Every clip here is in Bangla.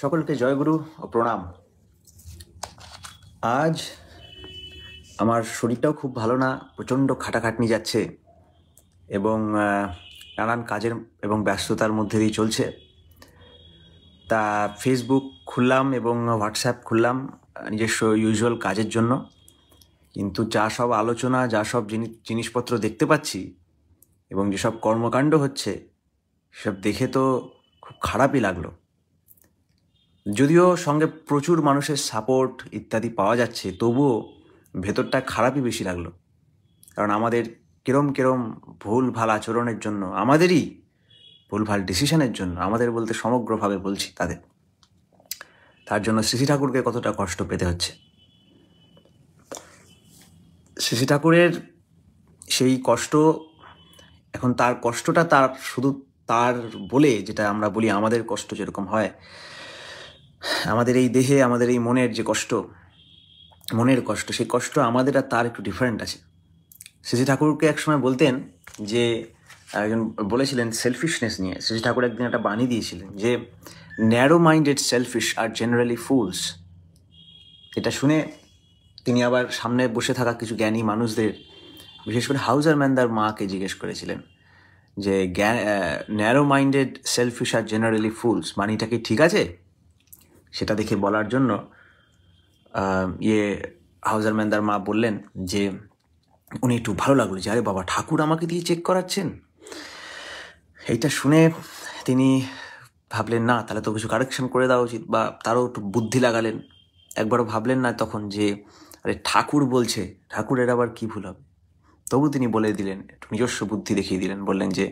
সকলকে জয়গুরু ও প্রণাম। আজ আমার শরীরটাও খুব ভালো না, প্রচণ্ড খাটাখাটনি যাচ্ছে এবং নানান কাজের এবং ব্যস্ততার মধ্যে দিয়ে চলছে। তা ফেসবুক খুললাম এবং হোয়াটসঅ্যাপ খুললাম নিজস্ব ইউজুয়াল কাজের জন্য, কিন্তু যা সব আলোচনা, যা সব জিনিসপত্র দেখতে পাচ্ছি এবং যেসব কর্মকাণ্ড হচ্ছে সব দেখে তো খুব খারাপই লাগলো। যদিও সঙ্গে প্রচুর মানুষের সাপোর্ট ইত্যাদি পাওয়া যাচ্ছে, তবুও ভেতরটা খারাপই বেশি লাগলো। কারণ আমাদের কিরম ভুলভাল আচরণের জন্য, আমাদেরই ভুলভাল ডিসিশনের জন্য, আমাদের বলতে সমগ্রভাবে বলছি তার জন্য শ্রী ঠাকুরকে কতটা কষ্ট পেতে হচ্ছে। শ্রী ঠাকুরের সেই কষ্ট, এখন তার কষ্টটা তার শুধু তার বলে, যেটা আমরা বলি আমাদের কষ্ট যেরকম হয়, আমাদের এই দেহে, আমাদের এই মনের যে কষ্ট, মনের কষ্ট, সেই কষ্ট আমাদের আর তার একটু ডিফারেন্ট আছে। শ্রী ঠাকুরকে একসময় বলতেন যে, একজন বলেছিলেন সেলফিশনেস নিয়ে, শ্রী ঠাকুর একদিন একটা বাণী দিয়েছিলেন যে narrow minded shellfish are generally fools. এটা শুনে তিনি আবার সামনে বসে থাকা কিছু জ্ঞানী মানুষদের, বিশেষ করে হাউজার ম্যানদার মাকে জিজ্ঞেস করেছিলেন যে narrow minded shellfish are generally fools বাণীটা কি ঠিক আছে? সেটা দেখে বলার জন্য হাউজার ম্যানদার মা বললেন যে, উনি একটু ভালো লাগলো যে আরে বাবা, ঠাকুর আমাকে দিয়ে চেক করাচ্ছেন। এইটা শুনে তিনি ভাবলেন না, তাহলে তো কিছু কারেকশন করে দেওয়া উচিত, বা তারও একটু বুদ্ধি লাগালেন। একবারও ভাবলেন না তখন যে আরে ঠাকুর বলছে, ঠাকুরের আবার কি ভুল হবে? তবু তিনি বলে দিলেন, একটু নিজস্ব বুদ্ধি দেখিয়ে দিলেন, বললেন যে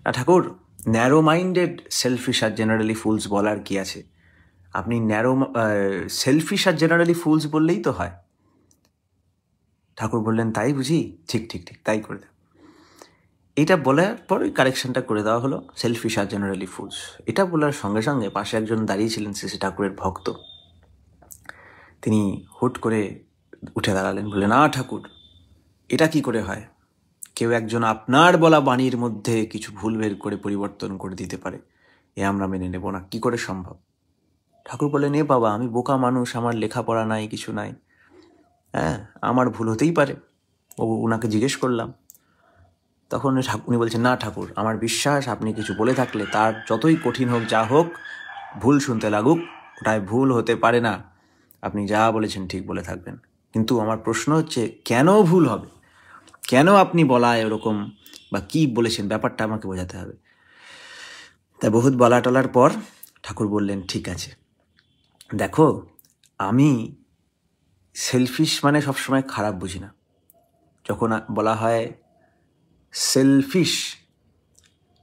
না ঠাকুর, narrow minded shellfish are generally fools বলার কি আছে? আপনি সেলফিশ আর জেনারেলি ফুলস বললেই তো হয়। ঠাকুর বললেন তাই বুঝি, ঠিক ঠিক ঠিক তাই করে দেব। এটা বলার পর ওই কারেকশনটা করে দেওয়া হলো, সেলফিশ আর জেনারেলি ফুলস। এটা বলার সঙ্গে সঙ্গে পাশে একজন দাঁড়িয়েছিলেন শ্রী ঠাকুরের ভক্ত, তিনি হুট করে উঠে দাঁড়ালেন, বললেন না ঠাকুর, এটা কি করে হয়? কেউ একজন আপনার বলা বাণীর মধ্যে কিছু ভুল বের করে পরিবর্তন করে দিতে পারে, এ আমরা মেনে নেব না, কি করে সম্ভব? ঠাকুর বললেন, এ বাবা, আমি বোকা মানুষ, আমার লেখাপড়া নাই, কিছু নাই, হ্যাঁ আমার ভুল হতেই পারে। ওনাকে জিজ্ঞেস করলাম, তখন উনি বলছেন না ঠাকুর, আমার বিশ্বাস আপনি কিছু বলে থাকলে তার যতই কঠিন হোক, যা হোক, ভুল শুনতে লাগুক, ওটাই ভুল হতে পারে না, আপনি যা বলেছেন ঠিক বলে থাকবেন। কিন্তু আমার প্রশ্ন হচ্ছে, কেন ভুল হবে? কেন আপনি বলা এরকম, বা কি বলেছেন, ব্যাপারটা আমাকে বোঝাতে হবে। তাই বহুত বলা টলার পর ঠাকুর বললেন, ঠিক আছে, দেখো, আমি সেলফিশ মানে সবসময় খারাপ বুঝি না। যখন বলা হয় সেলফিশ,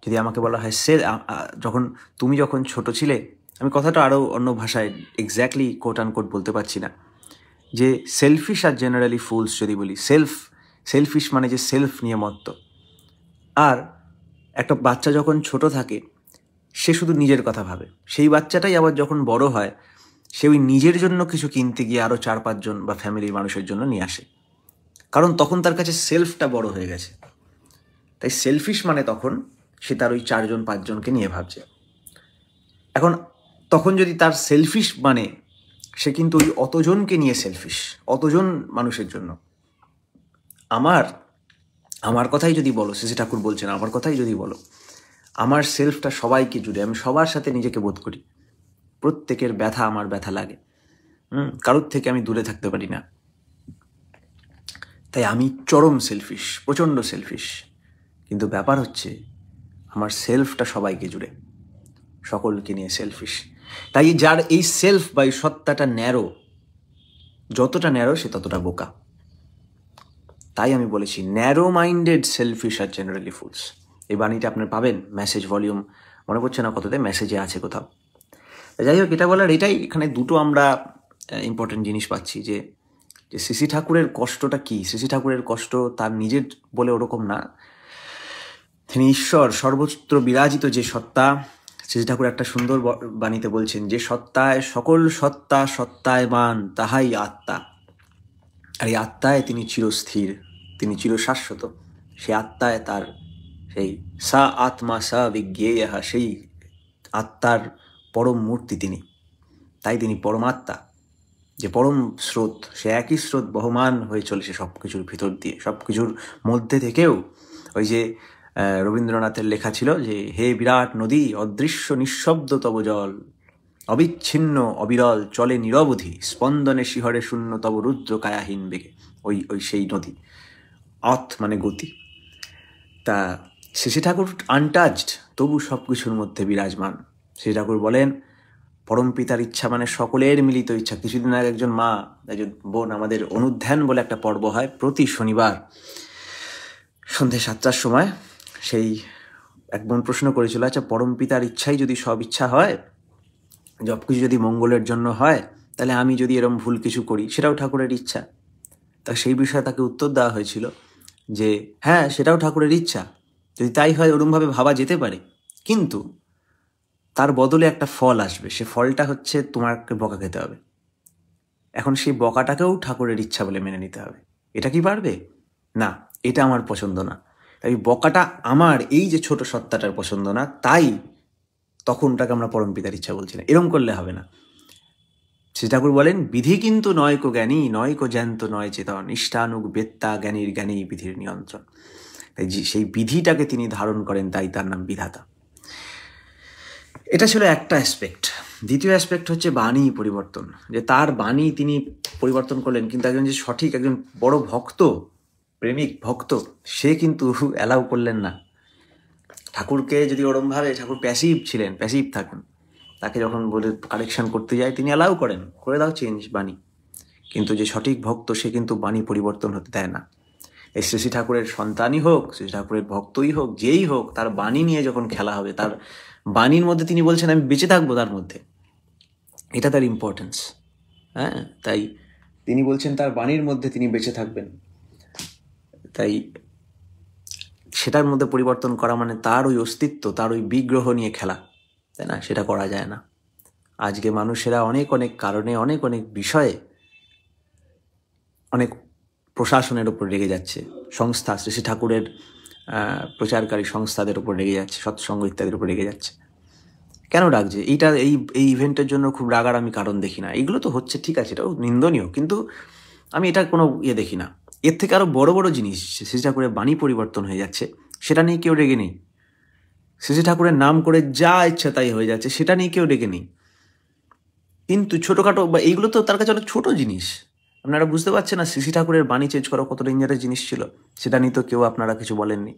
যদি আমাকে বলা হয় তুমি যখন ছোট ছিলে, আমি কথাটা আরও অন্য ভাষায় এক্স্যাক্টলি কোট আনকোট বলতে পারছি না, যে সেলফিশ আর জেনারেলি ফুলস যদি বলি, সেলফিশ মানে যে সেলফ নিয়ে মত্ত। আর একটা বাচ্চা যখন ছোট থাকে, সে শুধু নিজের কথা ভাবে। সেই বাচ্চাটাই আবার যখন বড় হয়, সে ওই নিজের জন্য কিছু কিনতে গিয়ে আরও 4-5 জন বা ফ্যামিলির মানুষের জন্য নিয়ে আসে, কারণ তখন তার কাছে সেলফটা বড় হয়ে গেছে। তাই সেলফিশ মানে তখন সে তার ওই 4-5 জনকে নিয়ে ভাবছে। এখন তখন যদি তার সেলফিশ মানে, সে কিন্তু ওই অতজনকে নিয়ে সেলফিশ, অতজন মানুষের জন্য। আমার কথাই যদি বলো, শ্রী ঠাকুর বলছেন আমার কথাই যদি বলো, আমার সেলফটা সবাইকে জুড়ে, আমি সবার সাথে নিজেকে বোধ করি, প্রত্যেকের ব্যথা আমার ব্যথা লাগে, কারোর থেকে আমি দূরে থাকতে পারি না। তাই আমি চরম সেলফিশ, প্রচণ্ড সেলফিশ। কিন্তু ব্যাপার হচ্ছে, আমার সেলফটা সবাইকে জুড়ে, সকলকে নিয়ে সেলফিশ। তাই যার এই সেলফ বা এই সত্তাটা ন্যারো, যতটা ন্যারো সে ততটা বোকা। তাই আমি বলেছি narrow minded shellfish are generally fools. এই বাণীটা আপনার পাবেন মেসেজ ভলিউম, মনে পড়ছে না কততে, মেসেজে আছে কোথাও। যাই হোক, এটা বলার এটাই, এখানে দুটো আমরা ইম্পর্টেন্ট জিনিস পাচ্ছি, যে শ্রী ঠাকুরের কষ্টটা কি। শ্রী ঠাকুরের কষ্ট তার নিজের বলে ওরকম না, তিনি ঈশ্বর, সর্বত্র বিরাজিত যে সত্তা। শ্রী ঠাকুর একটা সুন্দর বাণীতে বলছেন, যে সত্তায় সকল সত্তা সত্তায়মান, তাহাই আত্মা। আর এই আত্মায় তিনি চিরস্থির, তিনি চিরশাশ্বত। সেই আত্মায় তার সেই সা আত্মা সা বিজ্ঞেয়, সেই আত্মার পরম মূর্তি তিনি। তাই তিনি পরমাত্মা, যে পরম স্রোত, সে একই স্রোত বহমান হয়ে চলেছে সব কিছুর ভিতর দিয়ে, সব কিছুর মধ্যে থেকেও। ওই যে রবীন্দ্রনাথের লেখা ছিল যে, হে বিরাট নদী, অদৃশ্য নিঃশব্দ তব জল, অবিচ্ছিন্ন অবিরল চলে নিরবধি, স্পন্দনে শিহরে শূন্য তব রুদ্র কায়াহীন বেগে। ওই সেই নদী, অথ মানে গতি। তা শ্রী ঠাকুর আনটাচড, তবু সব কিছুর মধ্যে বিরাজমান। শ্রী ঠাকুর বলেন, পরম পিতার ইচ্ছা মানে সকলের মিলিত ইচ্ছা। কিছুদিন আগে একজন মা, একজন বোন, আমাদের অনুধ্যান বলে একটা পর্ব হয় প্রতি শনিবার সন্ধ্যে 7টার সময়, সেই এক বোন প্রশ্ন করেছিল, আচ্ছা পরম পিতার ইচ্ছাই যদি সব ইচ্ছা হয়, সব কিছু যদি মঙ্গলের জন্য হয়, তাহলে আমি যদি এরম ভুল কিছু করি সেটাও ঠাকুরের ইচ্ছা? তা সেই বিষয়ে তাকে উত্তর দেওয়া হয়েছিল যে হ্যাঁ, সেটাও ঠাকুরের ইচ্ছা, যদি তাই হয় ওরমভাবে ভাবা যেতে পারে, কিন্তু তার বদলে একটা ফল আসবে, সে ফলটা হচ্ছে তোমাকে বকা খেতে হবে। এখন সেই বকাটাকেও ঠাকুরের ইচ্ছা বলে মেনে নিতে হবে। এটা কি পারবে? না, এটা আমার পছন্দ না, তাই বকাটা আমার এই যে ছোট সত্তাটার পছন্দ না, তাই তখন ওটাকে আমরা পরম পিতার ইচ্ছা বলছি না। এরম করলে হবে না। শ্রী ঠাকুর বলেন, বিধি কিন্তু নয় কো জ্ঞানী, নয় কো জ্যান্ত নয় চেতন, ইষ্টানুগ বেত্তা জ্ঞানীর জ্ঞানী বিধির নিয়ন্ত্রণ। তাই সেই বিধিটাকে তিনি ধারণ করেন, তাই তার নাম বিধাতা। এটা ছিল একটা অ্যাসপেক্ট। দ্বিতীয় অ্যাসপেক্ট হচ্ছে বাণী পরিবর্তন, যে তার বাণী তিনি পরিবর্তন করলেন, কিন্তু একজন যে সঠিক একজন বড় ভক্ত, প্রেমিক ভক্ত, সে কিন্তু অ্যালাউ করলেন না। ঠাকুরকে যদি ওরমভাবে, ঠাকুর প্যাসিভ ছিলেন, প্যাসিভ থাকেন, তাকে যখন বলে কারেকশন করতে যায় তিনি অ্যালাউ করেন, করে দাও চেঞ্জ বাণী, কিন্তু যে সঠিক ভক্ত সে কিন্তু বাণী পরিবর্তন হতে দেয় না। এই শ্রী ঠাকুরের সন্তানই হোক, শ্রী ঠাকুরের ভক্তই হোক, যেই হোক, তার বাণী নিয়ে যখন খেলা হবে, তার বাণীর মধ্যে তিনি বলছেন আমি বেঁচে থাকবো তার মধ্যে, এটা তার ইম্পর্টেন্স। হ্যাঁ, তাই তিনি বলছেন তার বাণীর মধ্যে তিনি বেঁচে থাকবেন। তাই সেটার মধ্যে পরিবর্তন করা মানে তার ওই অস্তিত্ব, তার ওই বিগ্রহ নিয়ে খেলা, তাই না? সেটা করা যায় না। আজকে মানুষেরা অনেক অনেক কারণে, অনেক অনেক বিষয়ে, অনেক প্রশাসনের উপর রেগে যাচ্ছে, সংস্থা, শ্রী ঠাকুরের প্রচারকারী সংস্থাদের উপর রেগে যাচ্ছে, সৎসঙ্গ ইত্যাদির উপর রেগে যাচ্ছে। কেন রাগছে? এই ইভেন্টের জন্য খুব রাগার আমি কারণ দেখি না। এগুলো তো হচ্ছে, ঠিক আছে, এটাও নিন্দনীয়, কিন্তু আমি এটা কোনো দেখি না। এর থেকে আরও বড় বড় জিনিস, শ্রী ঠাকুরের বাণী পরিবর্তন হয়ে যাচ্ছে, সেটা নিয়ে কেউ রেগে নেই। শ্রী ঠাকুরের নাম করে যা ইচ্ছা তাই হয়ে যাচ্ছে, সেটা নিয়ে কেউ রেগে নেই। কিন্তু ছোটোখাটো বা এইগুলো তো তার কাছে অনেক ছোটো জিনিস। আপনারা বুঝতে পারছেন না শ্রী ঠাকুরের বাণী চেঞ্জ করা কত ডেঞ্জারাস জিনিস ছিল, সেটা নিয়ে তো কেউ আপনারা কিছু বলেননি।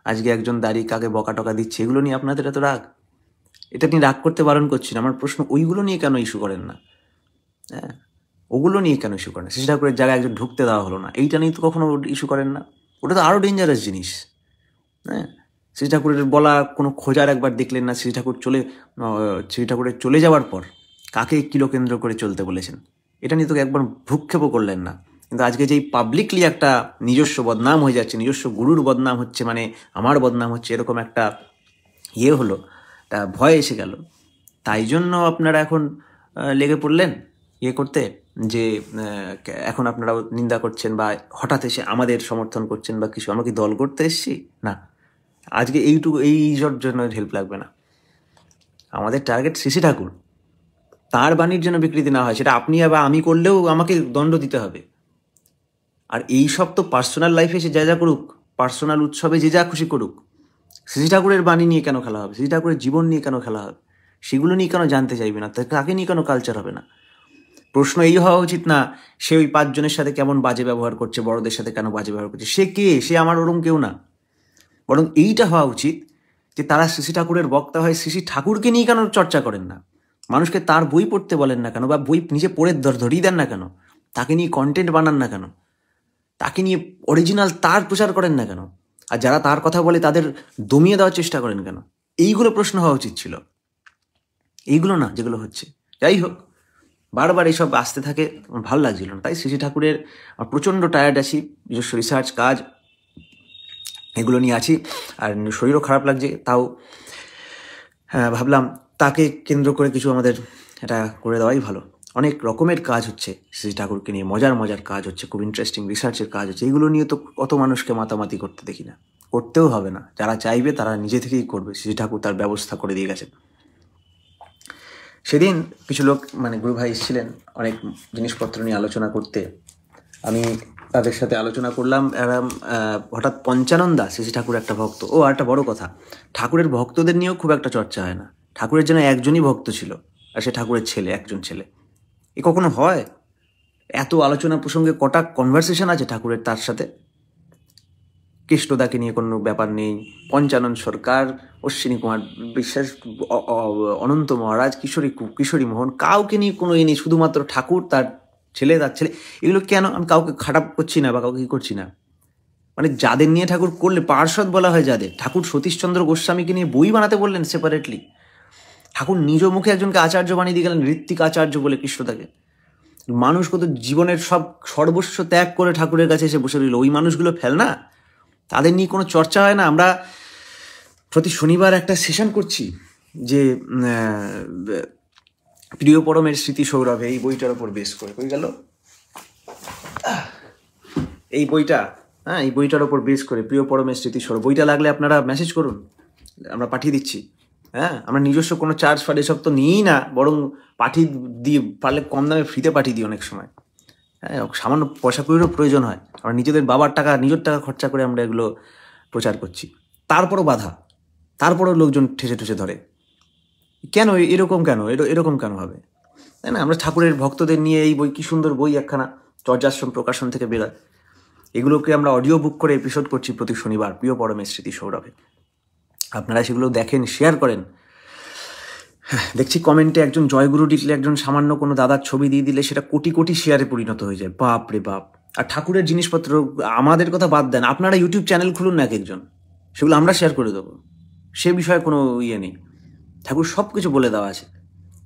আজকে একজন দাঁড়িয়ে কাকে বকা টকা দিচ্ছে, এগুলো নিয়ে আপনাদের এত রাগ? এটা নিয়ে রাগ করতে বারণ করছি না, আমার প্রশ্ন ওইগুলো নিয়ে কেন ইস্যু করেন না? হ্যাঁ, ওগুলো নিয়ে কেন ইস্যু করেন? শ্রী ঠাকুরের জায়গায় একজন ঢুকতে দেওয়া হলো না, এইটা নিয়ে তো কখনো ইস্যু করেন না। ওটা তো আরও ডেঞ্জারাস জিনিস। হ্যাঁ, শ্রী ঠাকুরের বলা কোনো খোঁজার একবার দেখলেন না? শ্রী ঠাকুরের চলে যাওয়ার পর কাকে কিলোকেন্দ্র করে চলতে বলেছেন, এটা নিয়ে তো একবার ভ্রুক্ষেপও করলেন না। কিন্তু আজকে যেই পাবলিকলি একটা নিজস্ব বদনাম হয়ে যাচ্ছে, নিজস্ব গুরুর বদনাম হচ্ছে, মানে আমার বদনাম হচ্ছে, এরকম একটা হলো, তা ভয় এসে গেল, তাই জন্য আপনারা এখন লেগে পড়লেন করতে, যে এখন আপনারা নিন্দা করছেন বা হঠাৎ এসে আমাদের সমর্থন করছেন বা কিছু। আমরা কি দল করতে এসছি? না, আজকে এইসব জন্য হেল্প লাগবে না। আমাদের টার্গেট শ্রী ঠাকুর, তাঁর বাণীর জন্য বিকৃতি না হয়, সেটা আপনি বা আমি করলেও আমাকে দণ্ড দিতে হবে। আর এই সব তো পার্সোনাল লাইফে সে যা যা করুক, পার্সোনাল উৎসবে যে যা খুশি করুক, শ্রী ঠাকুরের বাণী নিয়ে কেন খেলা হবে? শ্রী ঠাকুরের জীবন নিয়ে কেন খেলা হবে? সেগুলো নিয়ে কেন জানতে চাইবে না? তাকে নিয়ে কেন কালচার হবে না? প্রশ্ন এই হওয়া উচিত না সে ওই 5 জনের সাথে কেমন বাজে ব্যবহার করছে, বড়দের সাথে কেন বাজে ব্যবহার করছে, সে কে? সে আমার ওরম কেউ না। বরং এইটা হওয়া উচিত যে তারা শ্রী ঠাকুরের বক্তা হয়, শ্রী ঠাকুরকে নিয়ে কেন চর্চা করেন না? মানুষকে তার বই পড়তে বলেন না কেন? বা বই নিজে পড়ে ধরিয়ে দেন না কেন? তাকে নিয়ে কন্টেন্ট বানান না কেন? তাকে নিয়ে অরিজিনাল তার প্রচার করেন না কেন? আর যারা তার কথা বলে তাদের দমিয়ে দেওয়ার চেষ্টা করেন কেন? এইগুলো প্রশ্ন হওয়া উচিত ছিল, এইগুলো না যেগুলো হচ্ছে। যাই হোক, বারবার এইসব আসতে থাকে, ভালো লাগছিল না। তাই শ্রী ঠাকুরের প্রচণ্ড টায়ার্ড আছি, নিজস্ব রিসার্চ কাজ এগুলো নিয়ে আছি, আর শরীরও খারাপ লাগছে। তাও ভাবলাম তাকে কেন্দ্র করে কিছু আমাদের এটা করে দেওয়াই ভালো। অনেক রকমের কাজ হচ্ছে শ্রী ঠাকুরকে নিয়ে, মজার মজার কাজ হচ্ছে, খুব ইন্টারেস্টিং রিসার্চের কাজ হচ্ছে। এইগুলো নিয়ে তো কত মানুষকে মাতামাতি করতে দেখি না, করতেও হবে না। যারা চাইবে তারা নিজে থেকেই করবে, শ্রী ঠাকুর তার ব্যবস্থা করে দিয়ে গেছেন। সেদিন কিছু লোক মানে গুরু ভাই এসেছিলেন অনেক জিনিসপত্র নিয়ে আলোচনা করতে। আমি তাদের সাথে আলোচনা করলাম। হঠাৎ পঞ্চানন্দা শ্রী ঠাকুর একটা ভক্ত, ও আর একটা বড় কথা, ঠাকুরের ভক্তদের নিয়েও খুব একটা চর্চা হয় না। ঠাকুরের যেন একজনই ভক্ত ছিল, আর সে ঠাকুরের ছেলে, একজন ছেলে। এ কখনো হয়? এত আলোচনা প্রসঙ্গে কটা কনভারসেশন আছে ঠাকুরের তার সাথে। কৃষ্ণদাকে নিয়ে কোনো ব্যাপার নেই, পঞ্চানন সরকার, অশ্বিনী কুমার বিশ্বাস, অনন্ত মহারাজ, কিশোরী মোহন, কাউকে নিয়ে কোনো নেই, শুধুমাত্র ঠাকুর, তার ছেলে। এগুলো কেন? আমি কাউকে খারাপ করছি না বা কাউকে কি করছি না, মানে যাদের নিয়ে ঠাকুর করলে পার্ষদ বলা হয় যাদের, ঠাকুর সতীশচন্দ্র গোস্বামীকে নিয়ে বই বানাতে বললেন সেপারেটলি। ঠাকুর নিজ মুখে একজনকে আচার্য বানিয়ে দিয়ে গেলেন, ঋত্বিক আচার্য বলে কৃষ্ণদাকে। মানুষ কত জীবনের সর্বস্ব ত্যাগ করে ঠাকুরের কাছে এসে বসে রইল, ওই মানুষগুলো ফেল না, তাদের নিয়ে কোনো চর্চা হয় না। আমরা প্রতি শনিবার একটা সেশন করছি যে প্রিয় পরমের স্মৃতি সৌরভে, এই বইটার ওপর বেস করে। হয়ে গেল এই বইটা, হ্যাঁ, এই বইটার ওপর বেস করে প্রিয় পরমের স্মৃতি সৌরভ। বইটা লাগলে আপনারা মেসেজ করুন, আমরা পাঠিয়ে দিচ্ছি। হ্যাঁ, আমরা নিজস্ব কোনো চার্জ ফার্ড এসব তো নিই না, বরং পাঠিয়ে দিই, পারলে কম দামে ফ্রিতে পাঠিয়ে দিই অনেক সময়। হ্যাঁ, সামান্য পয়সা কড়িরও প্রয়োজন হয়, আমরা নিজেদের বাবার টাকা, নিজের টাকা খরচা করে আমরা এগুলো প্রচার করছি। তারপরও বাধা, তারপরও লোকজন ঠেসে ধরে। কেন এরকম? এরকম কেন হবে? তাই না? আমরা ঠাকুরের ভক্তদের নিয়ে এই বই, কি সুন্দর বই একখানা, চর্যাশ্রম প্রকাশন থেকে বেরোয়। এগুলোকে আমরা অডিও বুক করে এপিসোড করছি প্রতি শনিবার, প্রিয় পরমের স্মৃতি সৌরভে। আপনারা সেগুলো দেখেন, শেয়ার করেন। দেখছি কমেন্টে একজন জয়গুরু লিখলে, একজন সামান্য কোনো দাদার ছবি দিয়ে দিলে সেটা কোটি কোটি শেয়ারে পরিণত হয়ে যায়। বাপ রে বাপ! আর ঠাকুরের জিনিসপত্র, আমাদের কথা বাদ দেন, আপনারা ইউটিউব চ্যানেল খুলুন না এক একজন, সেগুলো আমরা শেয়ার করে দেবো, সে বিষয়ে কোনো ইয়ে নেই। ঠাকুর সব কিছু বলে দেওয়া আছে।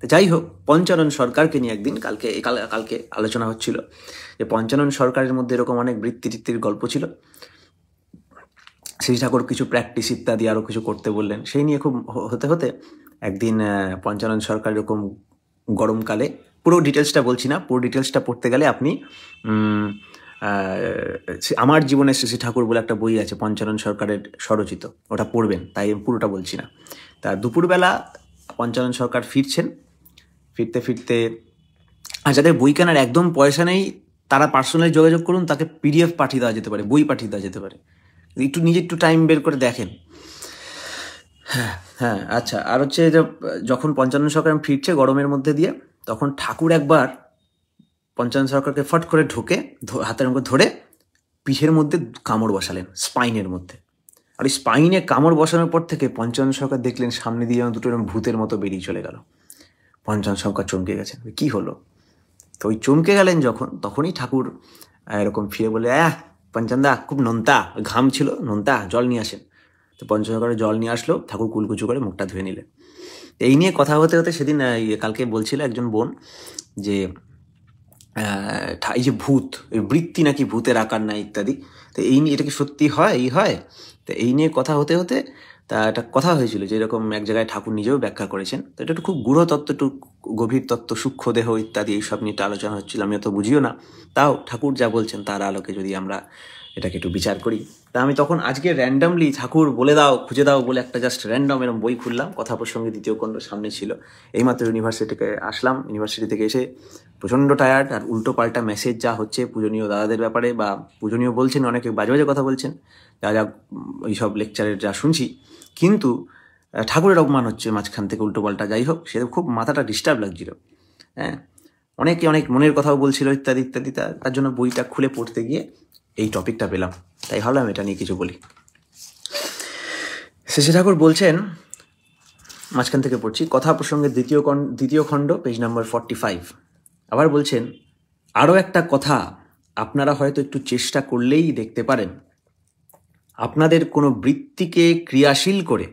তো যাই হোক, পঞ্চানন সরকারকে নিয়ে একদিন কালকে আলোচনা হচ্ছিল যে পঞ্চানন সরকারের মধ্যে এরকম অনেক বৃত্তির গল্প ছিল। শ্রী ঠাকুর কিছু প্র্যাকটিস ইত্যাদি আরও কিছু করতে বললেন, সেই নিয়ে খুব হতে একদিন পঞ্চানন সরকার এরকম গরমকালে, পুরো ডিটেলসটা বলছি না, পুরো ডিটেলসটা পড়তে গেলে আপনি আমার জীবনের শ্রী ঠাকুর বলে একটা বই আছে পঞ্চানন সরকারের স্বরচিত, ওটা পড়বেন, তাই আমি পুরোটা বলছি না। তা দুপুরবেলা পঞ্চানন সরকার ফিরতে আর যাদের বই কেনার একদম পয়সা নেই, তারা পার্সোনালি যোগাযোগ করুন, তাকে PDF পাঠিয়ে দেওয়া যেতে পারে, বই পাঠিয়ে দেওয়া যেতে পারে। একটু টাইম বের করে দেখেন। হ্যাঁ, আচ্ছা। আর হচ্ছে যখন পঞ্চানন সরকার ফিরছে গরমের মধ্যে দিয়ে, তখন ঠাকুর একবার পঞ্চানন সরকারকে ফট করে ঢুকে হাতের মুখে ধরে পিঠের মধ্যে কামড় বসালেন, স্পাইনের মধ্যে। আর ওই স্পাইনে কামড় বসানোর পর থেকে পঞ্চানন সরকার দেখলেন সামনে দিয়ে যেন দুটো এরকম ভূতের মতো বেরিয়ে চলে গেল। পঞ্চানন সরকার চমকে গেছেন, কি হলো? তো ওই চমকে গেলেন যখন, তখনই ঠাকুর এরকম ফিরে বলে, পঞ্চানদা খুব নোনতা, ঘাম ছিল, নোনতা, জল নিয়ে আসেন। তো পঞ্চানন সরকার জল নিয়ে আসলো, ঠাকুর কুলকুচু করে মুখটা ধুয়ে নিলেন। এই নিয়ে কথা হতে সেদিন কালকে বলছিল একজন বোন যে এই যে ভূত, এই বৃত্তি নাকি ভূতের আকার নাই ইত্যাদি, তো এই নিয়ে এটা কি সত্যি হয়? তো এই নিয়ে কথা হতে তা একটা কথা হয়েছিল যে এরকম এক জায়গায় ঠাকুর নিজেও ব্যাখ্যা করেছেন। তো এটা একটু খুব গূঢ় তত্ত্ব, একটু গভীর তত্ত্ব, সূক্ষ্ম দেহ ইত্যাদি এইসব নিয়ে আলোচনা হচ্ছিল। আমি অত বুঝিও না, তাও ঠাকুর যা বলছেন তার আলোকে যদি আমরা এটাকে একটু বিচার করি। তা আমি তখন আজকে র্যান্ডামলি ঠাকুর বলে দাও, খুঁজে দাও বলে একটা জাস্ট র্যান্ডম এরকম বই খুললাম, কথা প্রসঙ্গে দ্বিতীয় খণ্ড সামনে ছিল। এইমাত্র ইউনিভার্সিটি থেকে আসলাম, ইউনিভার্সিটি থেকে এসে প্রচণ্ড টায়ার্ড, আর উল্টো পাল্টা মেসেজ যা হচ্ছে পূজনীয় দাদাদের ব্যাপারে, বা পূজনীয় বলছেন, অনেকে বাজে বাজে কথা বলছেন, যা এইসব লেকচারের যা শুনছি, কিন্তু ঠাকুরের অপমান হচ্ছে মাঝখান থেকে উল্টো পাল্টা। যাই হোক, সে খুব মাথাটা ডিস্টার্ব লাগছিল। হ্যাঁ, অনেকে অনেক মনের কথাও বলছিল ইত্যাদি ইত্যাদি। তার জন্য বইটা খুলে পড়তে গিয়ে এই টপিকটা পেলাম, তাই ভাবলাম এটা নিয়ে কিছু বলি। শ্রী ঠাকুর বলছেন, মাঝখান থেকে পড়ছি, কথা প্রসঙ্গে দ্বিতীয় খণ্ড, পেজ নাম্বার 45। আবার বলছেন, আরও একটা কথা আপনারা হয়তো একটু চেষ্টা করলেই দেখতে পারেন। আপনাদের কোনো বৃত্তিকে ক্রিয়াশীল করে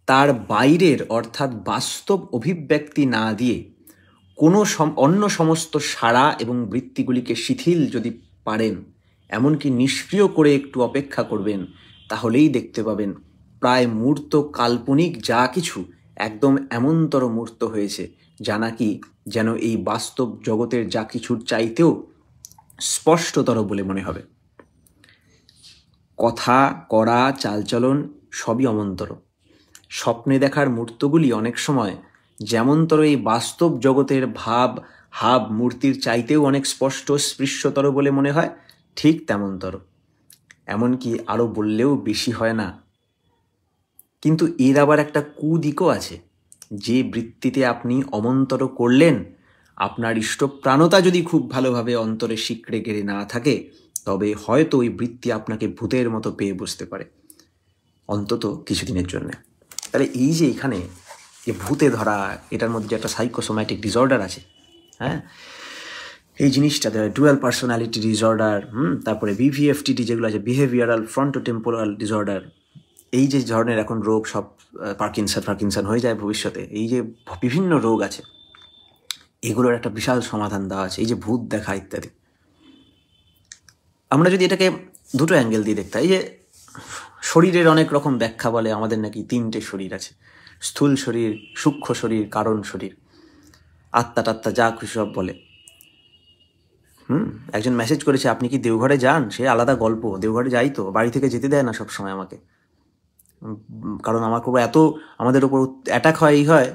তার বাইরের অর্থাৎ বাস্তব অভিব্যক্তি না দিয়ে কোনো অন্য সমস্ত সাড়া এবং বৃত্তিগুলিকে শিথিল যদি পারেন, এমনকি নিষ্ক্রিয় করে একটু অপেক্ষা করবেন, তাহলেই দেখতে পাবেন প্রায় মূর্ত কাল্পনিক যা কিছু একদম এমনতর মূর্ত হয়েছে, যা নাকি যেন এই বাস্তব জগতের যা কিছুর চাইতেও স্পষ্টতর বলে মনে হবে। কথা, করা, চালচলন সবই অমন্তর। স্বপ্নে দেখার মূর্তগুলি অনেক সময় যেমনতর এই বাস্তব জগতের ভাব হাব মূর্তির চাইতেও অনেক স্পষ্ট স্পৃশ্যতর বলে মনে হয়, ঠিক তেমনতর, এমনকি আরও বললেও বেশি হয় না। কিন্তু এর আবার একটা কুদিকও আছে। যে বৃত্তিতে আপনি অমন্তর করলেন, আপনার ইষ্টপ্রাণতা যদি খুব ভালোভাবে অন্তরে শিকড়ে গেড়ে না থাকে, তবে হয়তো ওই বৃত্তি আপনাকে ভূতের মতো পেয়ে বসতে পারে, অন্তত কিছুদিনের জন্য। তাহলে এই যে এখানে যে ভূতে ধরা, এটার মধ্যে একটা সাইকোসোম্যাটিক ডিসঅর্ডার আছে, হ্যাঁ, এই জিনিসটা ডুয়াল পার্সোনালিটি ডিসঅর্ডার, তারপরে বিভিএফটিডি যেগুলো আছে, বিহেভিয়ারাল ফ্রন্টোটেম্পোরাল ডিসঅর্ডার, এই যে ধরনের এখন রোগ সব পার্কিনসন হয়ে যায় ভবিষ্যতে, এই যে বিভিন্ন রোগ আছে, এগুলোর একটা বিশাল সমাধান দেওয়া আছে, এই যে ভূত দেখা ইত্যাদি। আমরা যদি এটাকে দুটো অ্যাঙ্গেল দিয়ে দেখতে, এই যে শরীরের অনেক রকম ব্যাখ্যা বলে, আমাদের নাকি 3টে শরীর আছে, স্থূল শরীর, সূক্ষ্ম শরীর, কারণ শরীর, আত্মা টাত্মা যা খুশি সব বলে। একজন মেসেজ করেছে, আপনি কি দেওঘরে যান? সে আলাদা গল্প, দেওঘরে যাই তো, বাড়ি থেকে যেতে দেয় না সব সময় আমাকে, কারণ আমার খুব এত আমাদের ওপর অ্যাটাক হয়, এই হয়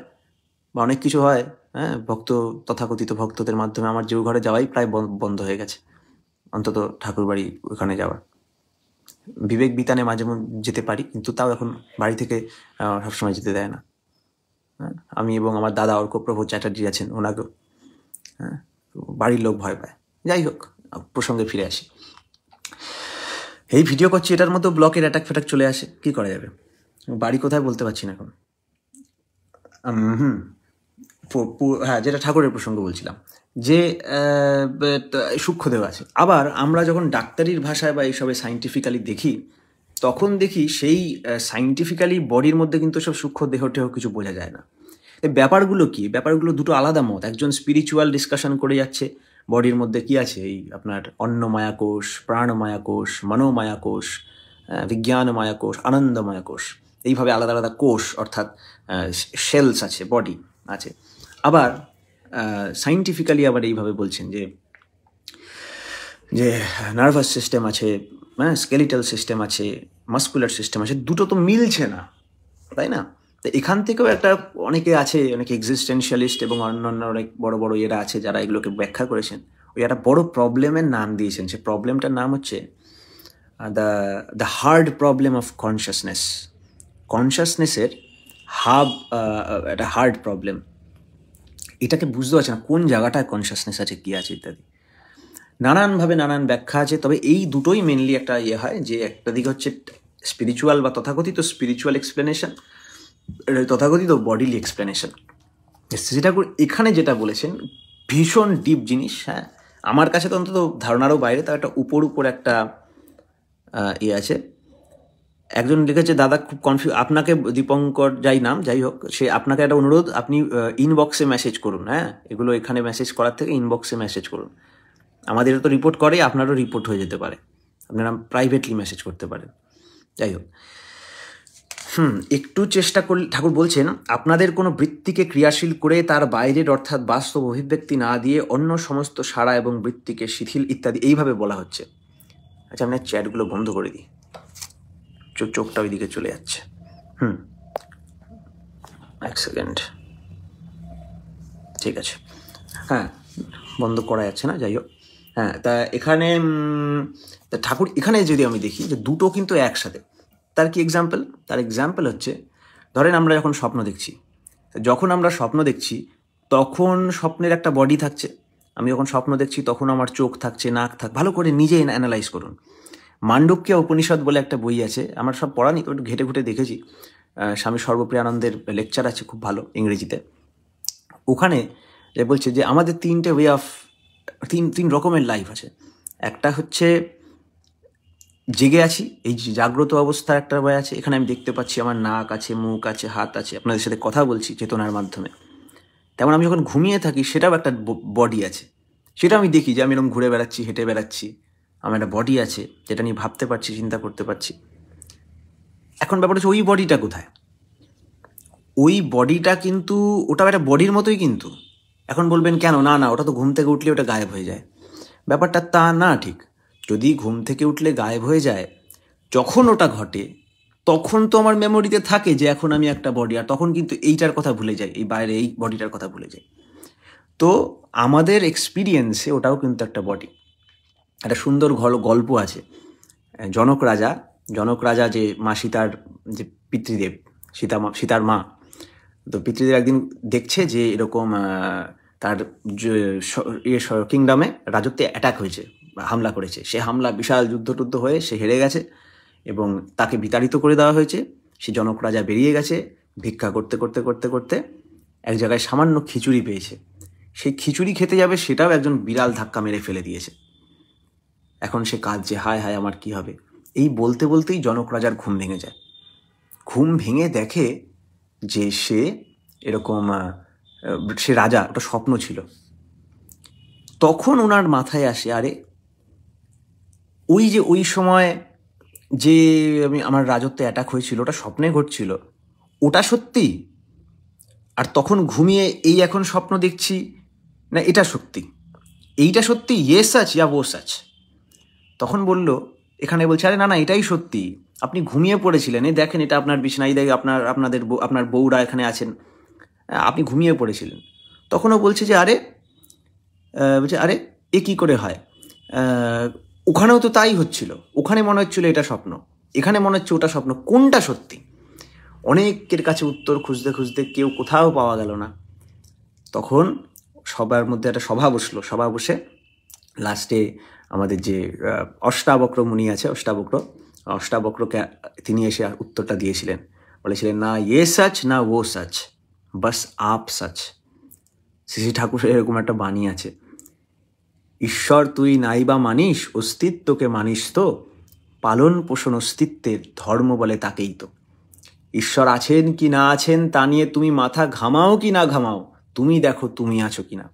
বা অনেক কিছু হয়, হ্যাঁ, তথাকথিত ভক্তদের মাধ্যমে আমার দেওঘরে যাওয়াই প্রায় বন্ধ হয়ে গেছে, অন্তত ঠাকুর বাড়ি ওখানে যাওয়ার। বিবেক বিতানে মাঝে মধ্যে যেতে পারি, কিন্তু তাও এখন বাড়ি থেকে সবসময় যেতে দেয় না। হ্যাঁ, আমি এবং আমার দাদা অর্কপ্রভু চ্যাটার্জি আছেন, ওনাকেও, হ্যাঁ, বাড়ির লোক ভয় পায়। যাই হোক, প্রসঙ্গে ফিরে আসি। এই ভিডিও করছি, এটার মতো ব্লকের অ্যাটাক ফ্যাটাক চলে আসে, কি করা যাবে? বাড়ি কোথায় বলতে পারছি না এখন। হ্যাঁ, যেটা ঠাকুরের প্রসঙ্গ বলছিলাম, যে সূক্ষ্মদেহ আছে। আবার আমরা যখন ডাক্তারির ভাষায় বা এইসবে সাইন্টিফিক্যালি দেখি, তখন দেখি সেই সাইন্টিফিক্যালি বডির মধ্যে কিন্তু সব সূক্ষ্ম দেহটেহ কিছু বোঝা যায় না। এই ব্যাপারগুলো কি? ব্যাপারগুলো দুটো আলাদা মত। একজন স্পিরিচুয়াল ডিসকাশন করে যাচ্ছে বডির মধ্যে কি আছে, এই আপনার অন্নমায়া কোষ, প্রাণমায়া কোষ, মনোমায়া কোষ, বিজ্ঞানমায়া কোষ, আনন্দমায়া কোষ, এইভাবে আলাদা আলাদা কোষ, অর্থাৎ শেলস আছে, বডি আছে। আবার সাইন্টিফিক্যালি আবার এইভাবে বলছেন যে যে নার্ভাস সিস্টেম আছে, হ্যাঁ, স্কেলিটাল সিস্টেম আছে, মাস্কুলার সিস্টেম আছে, দুটো তো মিলছে না, তাই না? তো এখান থেকেও একটা অনেকে আছে, অনেকে এক্সিস্টেন্সিয়ালিস্ট এবং অন্যান্য অনেক বড় বড় এরা আছে যারা এগুলোকে ব্যাখ্যা করেছেন। ওই একটা বড় প্রবলেমের নাম দিয়েছেন, সে প্রবলেমটার নাম হচ্ছে the hard problem of consciousness. কনসিয়াসনেসের একটা হার্ড প্রবলেম। এটাকে বুঝতে পারছে না কোন জায়গাটায় কনসিয়াসনেস আছে, কী আছে ইত্যাদি। নানানভাবে নানান ব্যাখ্যা আছে, তবে এই দুটোই মেনলি একটা হয় যে একটা দিক হচ্ছে স্পিরিচুয়াল বা তথাকথিত স্পিরিচুয়াল এক্সপ্লেনেশন, তথাকথিত বডিলি এক্সপ্লেনেশন। সেটা এখানে যেটা বলেছেন ভীষণ ডিপ জিনিস। হ্যাঁ, আমার কাছে তো অন্তত ধারণারও বাইরে, তার একটা উপর একটা আছে। একজন লিখেছে, দাদা খুব আপনাকে দীপঙ্কর যাই নাম, যাই হোক, সে আপনাকে একটা অনুরোধ, আপনি ইনবক্সে মেসেজ করুন। হ্যাঁ, এগুলো এখানে মেসেজ করার থেকে ইনবক্সে মেসেজ করুন। আমাদেরও তো রিপোর্ট করে, আপনারও রিপোর্ট হয়ে যেতে পারে, আপনারা প্রাইভেটলি মেসেজ করতে পারেন। যাই হোক, একটু চেষ্টা করলে, ঠাকুর বলছেন, আপনাদের কোনো বৃত্তিকে ক্রিয়াশীল করে তার বাইরের অর্থাৎ বাস্তব অভিব্যক্তি না দিয়ে অন্য সমস্ত সাড়া এবং বৃত্তিকে শিথিল ইত্যাদি এইভাবে বলা হচ্ছে। আচ্ছা, আমি চ্যাটগুলো বন্ধ করে দিই, চোখটা ওইদিকে চলে যাচ্ছে। এক সেকেন্ড, ঠিক আছে, হ্যাঁ, বন্ধ করা যাচ্ছে না, যাই হোক। হ্যাঁ, তা এখানে ঠাকুর এখানে যদি আমি দেখি যে দুটো কিন্তু একসাথে, তার কি এক্সাম্পল? তার এক্সাম্পল হচ্ছে, ধরেন আমরা যখন স্বপ্ন দেখছি, যখন আমরা স্বপ্ন দেখছি তখন স্বপ্নের একটা বডি থাকছে। আমি যখন স্বপ্ন দেখছি তখন আমার চোখ থাকছে, নাক থাকছে, ভালো করে নিজে অ্যানালাইজ করুন। মান্ডুক্য উপনিষদ বলে একটা বই আছে, আমার সব পড়ানি, তো একটু ঘেটে ঘুটে দেখেছি, স্বামী সর্বপ্রিয়ানন্দের লেকচার আছে খুব ভালো ইংরেজিতে। ওখানে যে বলছে যে আমাদের তিনটে ওয়ে অফ, তিন রকমের লাইফ আছে। একটা হচ্ছে জেগে আছি, এই জাগ্রত অবস্থার একটা ওয়ে আছে, এখানে আমি দেখতে পাচ্ছি আমার নাক আছে, মুখ আছে, হাত আছে, আপনাদের সাথে কথা বলছি চেতনার মাধ্যমে। তেমন আমি যখন ঘুমিয়ে থাকি সেটাও একটা বডি আছে, সেটা আমি দেখি যে আমি এরকম ঘুরে বেড়াচ্ছি, হেঁটে বেড়াচ্ছি, আমার একটা বডি আছে যেটা নিয়ে ভাবতে পারছি, চিন্তা করতে পারছি। এখন ব্যাপার হচ্ছে ওই বডিটা কোথায়? ওই বডিটা কিন্তু ওটাও একটা বডির মতোই, কিন্তু এখন বলবেন কেন, না না ওটা তো ঘুম থেকে উঠলে ওটা গায়েব হয়ে যায়। ব্যাপারটা তা না, ঠিক। যদি ঘুম থেকে উঠলে গায়েব হয়ে যায়, যখন ওটা ঘটে তখন তো আমার মেমোরিতে থাকে যে এখন আমি একটা বডি, আর তখন কিন্তু এইটার কথা ভুলে যাই, এই বাইরে এই বডিটার কথা ভুলে যাই। তো আমাদের এক্সপিরিয়েন্সে ওটাও কিন্তু একটা বডি। একটা সুন্দর গল্প আছে, জনক রাজা যে মা সীতার যে পিতৃদেব, সীতার মা, তো পিতৃদেব একদিন দেখছে যে এরকম তার কিংডমে রাজত্বে অ্যাটাক হয়েছে, হামলা করেছে। সে হামলা বিশাল যুদ্ধ হয়ে সে হেরে গেছে এবং তাকে বিতাড়িত করে দেওয়া হয়েছে। সে জনক রাজা বেরিয়ে গেছে, ভিক্ষা করতে করতে করতে করতে এক জায়গায় সামান্য খিচুড়ি পেয়েছে। সেই খিচুড়ি খেতে যাবে, সেটাও একজন বিড়াল ধাক্কা মেরে ফেলে দিয়েছে। এখন সে কাঁদছে, হায় হায় আমার কি হবে। এই বলতে বলতেই জনক রাজার ঘুম ভেঙে যায়। ঘুম ভেঙে দেখে যে সে এরকম সে রাজা, ওটা স্বপ্ন ছিল। তখন ওনার মাথায় আসে, আরে ওই সময় যে আমার রাজত্বে অ্যাটাক হয়েছিল ওটা স্বপ্নে ঘটছিল, ওটা সত্যি? আর তখন ঘুমিয়ে এই এখন স্বপ্ন দেখছি, না এটা সত্যি? এইটা সত্যি, ইয়ে সাচ ইয়া ও সাচ? তখন বলল, এখানে বলছে, আরে না না এটাই সত্যি, আপনি ঘুমিয়ে পড়েছিলেন, এই দেখেন এটা আপনার বিছানায়, দেখে আপনার বউরা এখানে আছেন, আপনি ঘুমিয়ে পড়েছিলেন। তখনও বলছে যে আরে এ কি করে হয়, ওখানেও তো তাই হচ্ছিল, ওখানে মনে হচ্ছিল এটা স্বপ্ন, এখানে মনে হচ্ছে ওটা স্বপ্ন, কোনটা সত্যি? অনেকের কাছে উত্তর খুঁজতে খুঁজতে কেউ কোথাও পাওয়া গেল না। তখন সবার মধ্যে একটা সভা বসলো। সভা বসে লাস্টে আমাদের যে অষ্টাবক্র মুনি আছে, অষ্টাবক্রকে তিনি এসে উত্তরটা দিয়েছিলেন। বলেছিলেন, না ইয়ে সাচ না ও সাচ, বাস আপ সাচ। শ্রী ঠাকুরের এরকম একটা বাণী আছে, ঈশ্বর তুই নাইবা মানিস, অস্তিত্বকে মানিস তো, পালন পোষণ অস্তিত্বের ধর্ম বলে তাকেই তো। ঈশ্বর আছেন কি না আছেন তা নিয়ে তুমি মাথা ঘামাও কি না ঘামাও, তুমি দেখো তুমি আছো কিনা।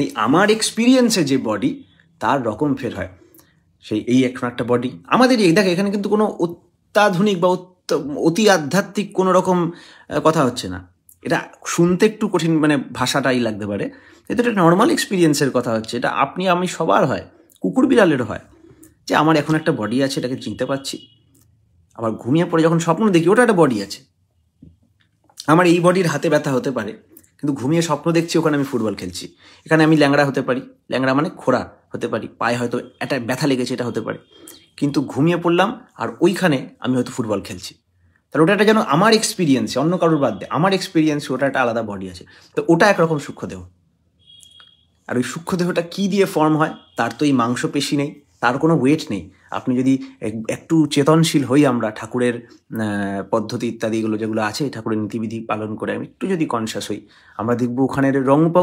এই আমার এক্সপিরিয়েন্সে যে বডি, তার রকম ফের হয় এই এখন একটা বডি আমাদের। দেখ এখানে কিন্তু কোনো অত্যাধুনিক বা অতি আধ্যাত্মিক কোনো রকম কথা হচ্ছে না। এটা শুনতে একটু কঠিন, মানে ভাষাটাই লাগতে পারে, এটা একটা নর্মাল এক্সপিরিয়েন্সের কথা হচ্ছে। এটা আপনি আমি সবার হয়, কুকুর বিড়ালেরও হয়, যে আমার এখন একটা বডি আছে, এটাকে চিনতে পারছি। আবার ঘুমিয়ে পড়ে যখন স্বপ্ন দেখি, ওটা একটা বডি আছে। আমার এই বডির হাতে ব্যথা হতে পারে, কিন্তু ঘুমিয়ে স্বপ্ন দেখছি ওখানে আমি ফুটবল খেলছি। এখানে আমি ল্যাংড়া হতে পারি, ল্যাংড়া মানে খোড়া হতে পারি, পায়ে হয়তো একটা ব্যথা লেগেছে, এটা হতে পারে, কিন্তু ঘুমিয়ে পড়লাম আর ওইখানে আমি হয়তো ফুটবল খেলছি। তাহলে ওটা একটা যেন আমার এক্সপিরিয়েন্সে, অন্য কারোর বাদ দিয়ে আমার এক্সপিরিয়েন্সে ওটা একটা আলাদা বডি আছে। তো ওটা একরকম সূক্ষ্মদেহ। আর ওই সূক্ষ্মদেহটা কী দিয়ে ফর্ম হয়, তার তো এই মাংসপেশি নেই, তার কোনো ওয়েট নেই। আপনি যদি একটু চেতনশীল হই, আমরা ঠাকুরের পদ্ধতি ইত্যাদিগুলো যেগুলো আছে, ঠাকুরের নীতিবিধি পালন করে আমি একটু যদি কনসিয়াস হই, আমরা দেখবো ওখানের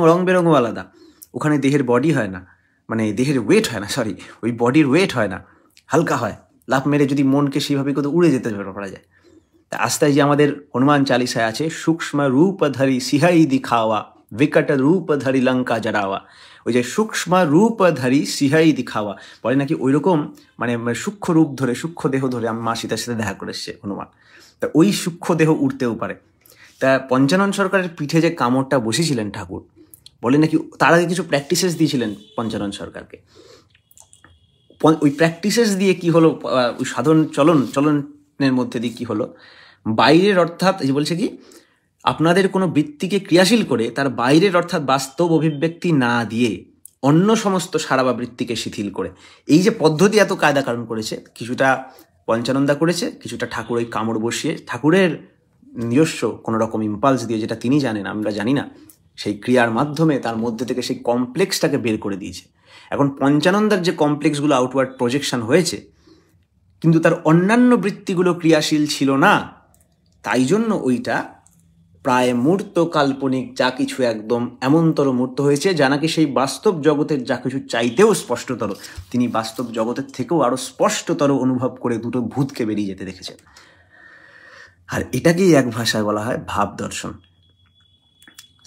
রং বেরঙও আলাদা। ওখানে দেহের বডি হয় না, মানে দেহের ওয়েট হয় না, সরি, ওই বডির ওয়েট হয় না, হালকা হয়। লাফ মেরে যদি মনকে সেইভাবে কোথাও উড়ে যেতে পারা যায়। তা আস্তায় যে আমাদের হনুমান চালিসায় আছে, সূক্ষ্ম রূপ ধরি সিহাই দিখাওয়া, বিকট রূপ ধরি লঙ্কা জড়াওয়া। ওই যে সূক্ষ্ম রূপ ধরি সিহাই দিখাওয়া, বলে নাকি ওই রকম, মানে সূক্ষ্ম রূপ ধরে, সূক্ষ্ম দেহ ধরে আমি মা সীতার সাথে দেখা করে এসছে হনুমান। তা ওই সূক্ষ্ম দেহ উঠতেও পারে। তা পঞ্চানন সরকারের পিঠে যে কামড়টা বসেছিলেন ঠাকুর, বলে নাকি তার আগে কিছু প্র্যাকটিসেস দিয়েছিলেন পঞ্চানন সরকারকে। ওই প্র্যাকটিসেস দিয়ে কি হলো, ওই সাধন চলনের মধ্যে দিয়ে কি হলো, বাইরের অর্থাৎ যে বলছে কি, আপনাদের কোনো বৃত্তিকে ক্রিয়াশীল করে তার বাইরের অর্থাৎ বাস্তব অভিব্যক্তি না দিয়ে অন্য সমস্ত সারা বা বৃত্তিকে শিথিল করে, এই যে পদ্ধতি এত কায়দা কারণ করেছে, কিছুটা পঞ্চানন্দা করেছে, কিছুটা ঠাকুর ওই কামড় বসিয়ে ঠাকুরের নিজস্ব কোনো রকম ইম্পালস দিয়ে, যেটা তিনি জানেন আমরা জানি না, সেই ক্রিয়ার মাধ্যমে তার মধ্যে থেকে সেই কমপ্লেক্সটাকে বের করে দিয়েছে। এখন পঞ্চানন্দার যে কমপ্লেক্সগুলো আউটওয়ার্ড প্রজেকশন হয়েছে, কিন্তু তার অন্যান্য বৃত্তিগুলো ক্রিয়াশীল ছিল না, তাই জন্য ওইটা প্রায় মূর্ত কাল্পনিক যা কিছু একদম এমনতর মূর্ত হয়েছে, যা নাকি সেই বাস্তব জগতের যা কিছু চাইতেও স্পষ্টতর, তিনি বাস্তব জগতের থেকেও আরো স্পষ্টতর অনুভব করে দুটো ভূতকে বেরিয়ে যেতে দেখেছেন। আর এটাকেই এক ভাষায় বলা হয় ভাব দর্শন।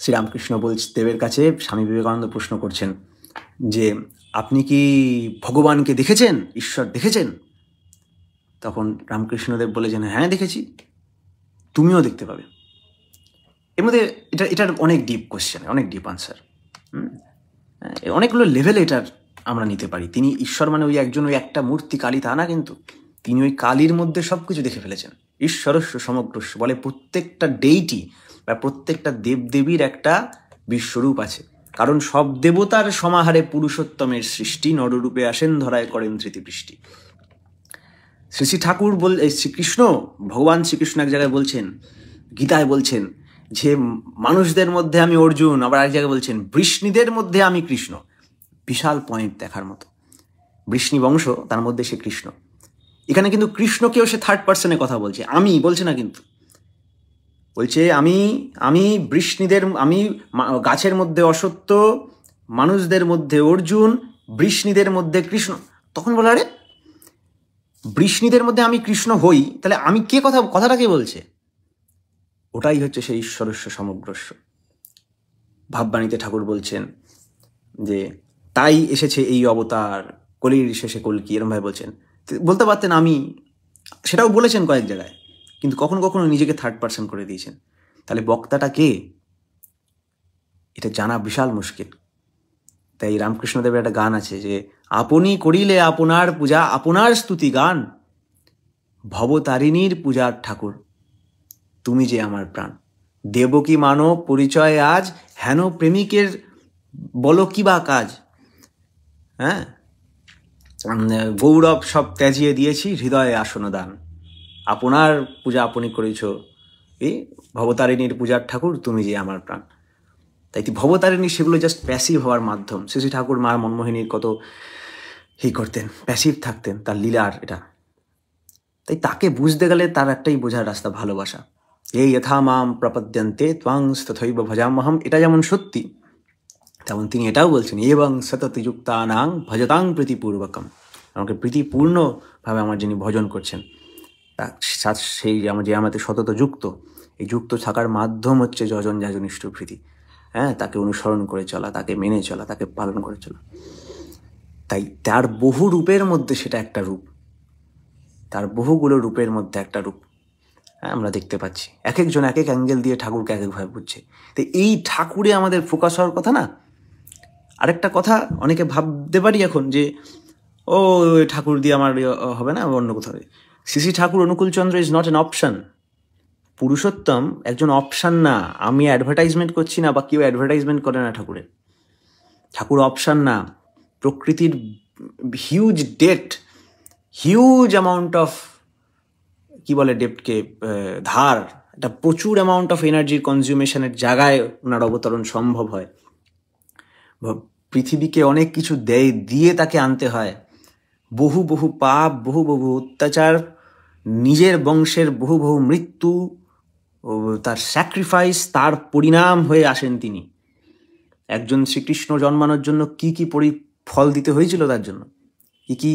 শ্রীরামকৃষ্ণ দেবের কাছে স্বামী বিবেকানন্দ প্রশ্ন করছেন যে, আপনি কি ভগবানকে দেখেছেন, ঈশ্বর দেখেছেন? তখন রামকৃষ্ণদেব বলেছেন, হ্যাঁ দেখেছি, তুমিও দেখতে পাবে। এর মধ্যে এটার অনেক ডিপ কোশ্চেন, অনেক ডিপ আনসার, অনেকগুলো লেভেলে এটার আমরা নিতে পারি। তিনি ঈশ্বর মানে ওই একজন, ওই একটা মূর্তি কালী তা না, কিন্তু তিনি ওই কালীর মধ্যে সব কিছু দেখে ফেলেছেন। ঈশ্বরস্য সমগ্রস্য, বলে প্রত্যেকটা ডেইটি বা প্রত্যেকটা দেবদেবীর একটা বিশ্বরূপ আছে। কারণ সব দেবতার সমাহারে পুরুষোত্তমের সৃষ্টি, নররূপে আসেন ধরায় করেন ধৃতিবৃষ্টি। শ্রী শ্রী ঠাকুর শ্রীকৃষ্ণ, ভগবান শ্রীকৃষ্ণ এক জায়গায় বলছেন, গীতায় বলছেন যে মানুষদের মধ্যে আমি অর্জুন, আবার এক জায়গায় বলছেন বৃষ্ণিদের মধ্যে আমি কৃষ্ণ। বিশাল পয়েন্ট দেখার মতো। বৃষ্ণি বংশ, তার মধ্যে সে কৃষ্ণ। এখানে কিন্তু কৃষ্ণকেও সে থার্ড পার্সনে কথা বলছে, আমি বলছে না, কিন্তু বলছে আমি বৃষ্ণিদের, আমি গাছের মধ্যে অসত্য, মানুষদের মধ্যে অর্জুন, বৃষ্ণিদের মধ্যে কৃষ্ণ। তখন বলে, আরে বৃষ্ণিদের মধ্যে আমি কৃষ্ণ হই, তাহলে আমি কে কথাটা কে বলছে? ওটাই হচ্ছে সেই ঈশ্বরস্য সমগ্রস্য। ভাববাণীতে ঠাকুর বলছেন যে তাই এসেছে এই অবতার, কলির শেষে কলকি, এরম ভাবে বলছেন। বলতে পারতেন আমি, সেটাও বলেছেন কয়েক জায়গায়, কিন্তু কখনো কখনো নিজেকে থার্ড পার্সন করে দিয়েছেন। তাহলে বক্তাটা কে, এটা জানা বিশাল মুশকিল। তাই রামকৃষ্ণদেবের একটা গান আছে যে আপনি করিলে আপনার পূজা, আপনার স্তুতি গান, ভবতারিণীর পূজার ঠাকুর, তুমি যে আমার প্রাণ। দেবকী মানব পরিচয় আজ, হেন প্রেমিকের বলো কি বা কাজ। হ্যাঁ, গৌরব সব ত্যাজিয়ে দিয়েছি, হৃদয়ে আসন দান, আপনার পূজা আপনি করেছ, এই ভবতারিণীর পূজার ঠাকুর, তুমি যে আমার প্রাণ। তাই ভবতারিণী সেগুলো জাস্ট প্যাসিভ হওয়ার মাধ্যম। শ্রী ঠাকুর মা মনমোহিনীর কত করতেন, প্যাসিভ থাকতেন, তার লীলার এটা। তাই তাকে বুঝতে গেলে তার একটাই বোঝার রাস্তা, ভালোবাসা। এই যথা মাম প্রপদ্যন্তে ত্বাং তথৈব ভজামহম, এটা যেমন সত্যি, তেমন তিনি এটাও বলছেন এবং সততযুক্তানাং ভজতাং প্রীতিপূর্বকম, আমাকে প্রীতিপূর্ণভাবে আমার যিনি ভজন করছেন, সেই যে আমাদের সতত যুক্ত, এই যুক্ত থাকার মাধ্যম হচ্ছে যজন যাজনিষ্ঠ প্রীতি। হ্যাঁ, তাকে অনুসরণ করে চলা, তাকে মেনে চলা, তাকে পালন করে চলা। তাই তার বহু রূপের মধ্যে সেটা একটা রূপ, তার বহুগুলো রূপের মধ্যে একটা রূপ। হ্যাঁ, আমরা দেখতে পাচ্ছি এক একজন এক এক অ্যাঙ্গেল দিয়ে ঠাকুরকে এক একভাবে বুঝছে। তো এই ঠাকুরে আমাদের ফোকাস হওয়ার কথা না। আরেকটা কথা অনেকে ভাবতে পারি এখন যে ও ঠাকুর দিয়ে আমার হবে না, অন্য কোথাও। Shri Thakur Anukulchandra is not an option. পুরুষোত্তম একজন অপশান না। আমি অ্যাডভার্টাইজমেন্ট করছি না, বা কেউ অ্যাডভার্টাইজমেন্ট করে না ঠাকুরের। ঠাকুর অপশান না। প্রকৃতির হিউজ ডেট, হিউজ অ্যামাউন্ট অফ, কি বলে ডেপ্টকে, ধার, একটা প্রচুর অ্যামাউন্ট অফ এনার্জির কনজিউমেশনের জায়গায় ওনার অবতরণ সম্ভব হয়। পৃথিবীকে অনেক কিছু দিয়ে তাকে আনতে হয়। বহু বহু পাপ, বহু বহু অত্যাচার, নিজের বংশের বহু বহু মৃত্যু, তার স্যাক্রিফাইস, তার পরিণাম হয়ে আসেন তিনি। একজন শ্রীকৃষ্ণ জন্মানোর জন্য কি কি ফল দিতে হয়েছিল, তার জন্য কি কি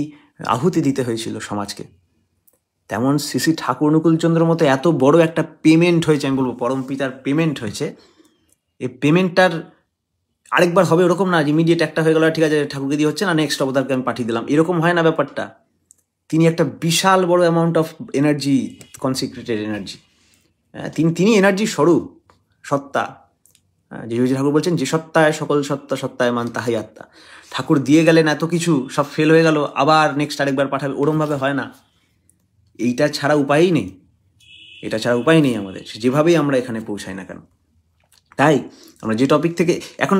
আহুতি দিতে হয়েছিল সমাজকে। তেমন শ্রী শ্রী ঠাকুর অনুকূলচন্দ্র মতো এত বড় একটা পেমেন্ট হয়েছে, আমি বলবো পরম পিতার পেমেন্ট হয়েছে। এই পেমেন্টটার আরেকবার হবে এরকম না, ইমিডিয়েট একটা হয়ে গেল, ঠিক আছে ঠাকুরকে দিয়ে হচ্ছে না, নেক্সট অবতারকে আমি পাঠিয়ে দিলাম, এরকম হয় না ব্যাপারটা। তিনি একটা বিশাল বড় অ্যামাউন্ট অফ এনার্জি, কনসিক্রেটেড এনার্জি। তিনি এনার্জি স্বরূপ, সত্তা। যে ঠাকুর বলছেন যে সত্তায় সকল সত্তা, সত্তায় মান তাহাই আত্মা। ঠাকুর দিয়ে গেলেন এত কিছু, সব ফেল হয়ে গেল, আবার নেক্সট আরেকবার পাঠাবে, ওরমভাবে হয় না। এইটা ছাড়া উপায়ই নেই, এটা ছাড়া উপায় নেই আমাদের, যেভাবেই আমরা এখানে পৌঁছাই না কেন। তাই আমরা যে টপিক থেকে এখন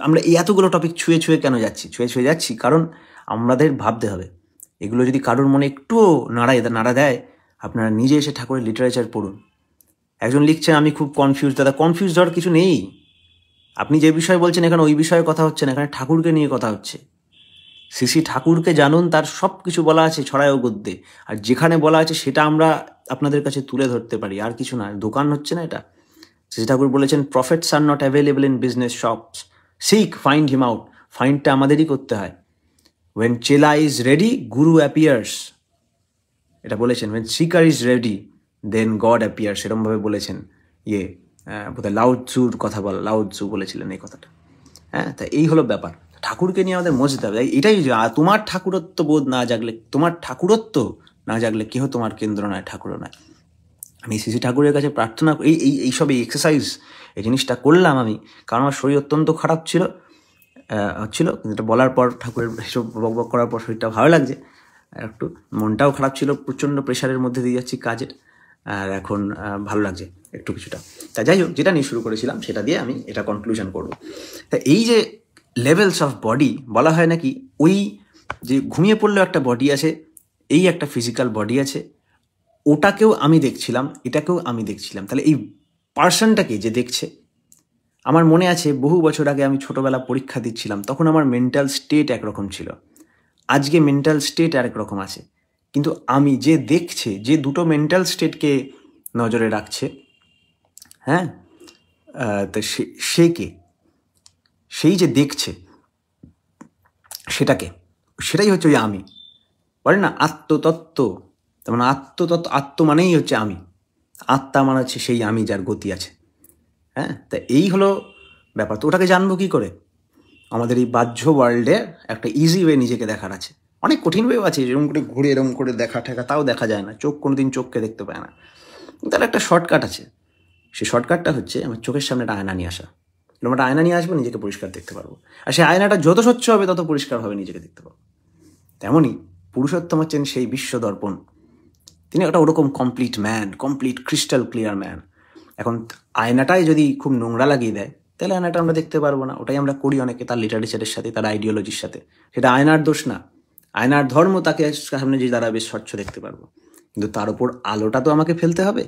আমরা এই এতগুলো টপিক ছুঁয়ে কেন ছুঁয়ে যাচ্ছি, কারণ আমাদের ভাবতে হবে। এগুলো যদি কারোর মনে একটুও নাড়া দেয়, আপনারা নিজে এসে ঠাকুরের লিটারেচার পড়ুন। একজন লিখছেন আমি খুব কনফিউজ, দাদা কনফিউজ হওয়ার কিছু নেই। আপনি যে বিষয় বলছেন এখানে ওই বিষয়ে কথা হচ্ছে না, এখানে ঠাকুরকে নিয়ে কথা হচ্ছে। শ্রী ঠাকুরকে জানুন, তার সব কিছু বলা আছে ছড়ায় ও গদ্যে, আর যেখানে বলা আছে সেটা আমরা আপনাদের কাছে তুলে ধরতে পারি, আর কিছু না। দোকান হচ্ছে না এটা। শ্রী ঠাকুর বলেছেন profits are not available in business shops, seek find him out. ফাইন্ডটা আমাদেরই করতে হয়। ওয়েন চেলা ইজ রেডি গুরু অ্যাপিয়ার্স, এটা বলেছেন। When seeker is ready then God appears, এরমভাবে বলেছেন। বোধহয় লাউৎজুর কথা বলা, লাউৎজু বলেছিলেন এই কথাটা। হ্যাঁ, তা এই হলো ব্যাপার। ঠাকুরকে নিয়ে আমাদের মজতে হবে। এটাই তোমার ঠাকুরত্ব বোধ না জাগলে, তোমার ঠাকুরত্ব না জাগলে কেহ তোমার কেন্দ্র নয়, ঠাকুরও নয়। আমি শ্রী ঠাকুরের কাছে প্রার্থনা এইসব এক্সারসাইজ, এই জিনিসটা করলাম আমি, কারণ আমার শরীর অত্যন্ত খারাপ ছিল, কিন্তু এটা বলার পর, ঠাকুরের এসব বক করার পর শরীরটা ভালো লাগছে, একটু মনটাও খারাপ ছিল, প্রচণ্ড প্রেশারের মধ্যে দিয়ে যাচ্ছি কাজের। আর এখন ভালো লাগছে একটু কিছুটা। তা যাই হোক, যেটা নিয়ে শুরু করেছিলাম সেটা দিয়ে আমি এটা কনক্লুশন করব। তা এই যে লেভেলস অফ বডি, বলা হয় নাকি ওই যে ঘুমিয়ে পড়লেও একটা বডি আছে, এই একটা ফিজিক্যাল বডি আছে, ওটাকেও আমি দেখছিলাম, এটাকেও আমি দেখছিলাম। তাহলে এই পার্সনটাকে যে দেখছে, আমার মনে আছে বহু বছর আগে আমি ছোটোবেলা পরীক্ষা দিচ্ছিলাম, তখন আমার মেন্টাল স্টেট একরকম ছিল, আজকে মেন্টাল স্টেট আরেক রকম আছে। কিন্তু আমি যে দেখছে, যে দুটো মেন্টাল স্টেটকে নজরে রাখছে, হ্যাঁ, তো সে কে? সেই যে দেখছে সেটাই হচ্ছে ওই আমি। বলে না আত্মতত্ত্ব, তার মানে আত্মতত্ত্ব, আত্ম মানেই হচ্ছে আমি, আত্মা মানে হচ্ছে সেই আমি যার গতি আছে। হ্যাঁ, তা এই হলো ব্যাপার। তো ওটাকে জানবো কী করে? আমাদের এই বাহ্য ওয়ার্ল্ডে একটা ইজি ওয়ে নিজেকে দেখার আছে, অনেক কঠিন ওয়েও আছে, এরকম করে ঘুরে এরকম করে দেখা ঠেকা, তাও দেখা যায় না, চোখ কোনোদিন চোখকে দেখতে পায় না। তার একটা শর্টকাট আছে, সেই শর্টকাটটা হচ্ছে আমার চোখের সামনে একটা আয়না নিয়ে আসা। আমরা একটা আয়না নিয়ে আসবো, নিজেকে পরিষ্কার দেখতে পারবো, আর সেই আয়নাটা যত স্বচ্ছ হবে তত পরিষ্কারভাবে নিজেকে দেখতে পারবো। তেমনই পুরুষোত্তম হচ্ছেন সেই বিশ্ব দর্পণ, তিনি একটা ওরকম complete man, complete crystal clear man. এখন আয়নাটাই যদি খুব নোংরা লাগিয়ে দেয়, তাহলে আয়নাটা আমরা দেখতে পারবো না। ওটাই আমরা করি অনেকে, তার লিটারেচারের সাথে, তার আইডিওলজির সাথে। সেটা আয়নার দোষ না, আয়নার ধর্ম তাকে সামনে যে দ্বারা বেশ স্বচ্ছ দেখতে পারবো, কিন্তু তার উপর আলোটা তো আমাকে ফেলতে হবে।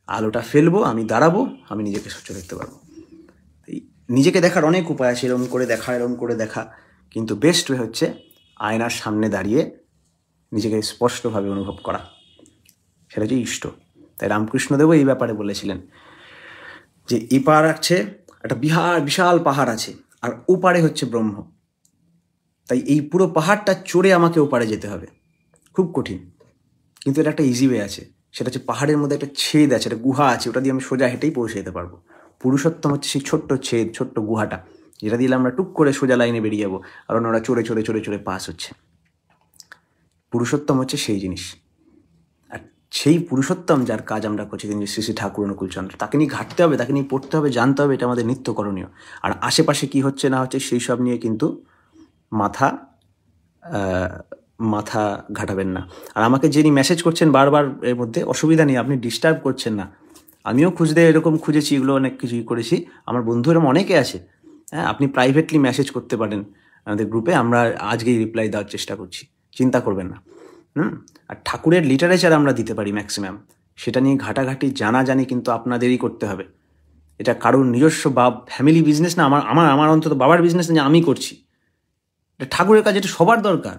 আলোটা ফেলবো, আমি দাঁড়াবো, আমি নিজেকে স্বচ্ছ দেখতে পারবো। নিজেকে দেখার অনেক উপায় আছে, এরকম করে দেখা, এরকম করে দেখা, কিন্তু বেস্ট ওয়ে হচ্ছে আয়নার সামনে দাঁড়িয়ে নিজেকে স্পষ্টভাবে অনুভব করা, সেটা হচ্ছে ইষ্ট। তাই রামকৃষ্ণদেবও এই ব্যাপারে বলেছিলেন যে এপার আছে একটা বিশাল পাহাড় আছে, আর ওপারে হচ্ছে ব্রহ্ম। তাই এই পুরো পাহাড়টা চড়ে আমাকে ওপারে যেতে হবে, খুব কঠিন, কিন্তু এটা একটা ইজি ওয়ে আছে। সেটা হচ্ছে পাহাড়ের মধ্যে একটা ছেদ আছে, একটা গুহা আছে, ওটা দিয়ে আমি সোজা হেঁটেই পৌঁছে যেতে পারবো। পুরুষোত্তম হচ্ছে সেই ছোট্ট ছেদ, ছোট্ট গুহাটা, যেটা দিলে আমরা টুক করে সোজা লাইনে বেরিয়ে যাবো, আর ওরা চড়ে চড়ে চড়ে চড়ে পাস হচ্ছে। পুরুষোত্তম হচ্ছে সেই জিনিস। আর সেই পুরুষোত্তম যার কাজ আমরা করছি, তিনি শ্রী শ্রী ঠাকুর অনুকূলচন্দ্র, তাকে নিয়ে ঘাটতে হবে, তাকে নিয়ে পড়তে হবে, জানতে হবে, এটা আমাদের নিত্য করণীয়। আর আশেপাশে কি হচ্ছে না হচ্ছে সেই সব নিয়ে কিন্তু মাথা ঘাটাবেন না। আর আমাকে যিনি মেসেজ করছেন বারবার, এর মধ্যে অসুবিধা নেই, আপনি ডিস্টার্ব করছেন না। আমিও খুঁজতে এরকম খুঁজেছি, এগুলো অনেক কিছুই করেছি, আমার বন্ধু এরকম অনেকে আছে। হ্যাঁ, আপনি প্রাইভেটলি মেসেজ করতে পারেন আমাদের গ্রুপে, আমরা আজকেই রিপ্লাই দেওয়ার চেষ্টা করছি, চিন্তা করবেন না। আর ঠাকুরের লিটারেচার আমরা দিতে পারি ম্যাক্সিমাম, সেটা নিয়ে ঘাটাঘাটি জানাজানি কিন্তু আপনাদেরই করতে হবে। এটা কারোর নিজস্ব ফ্যামিলি বিজনেস না, আমার অন্তত বাবার বিজনেস না, আমি করছি। এটা ঠাকুরের কাজ, এটা সবার দরকার।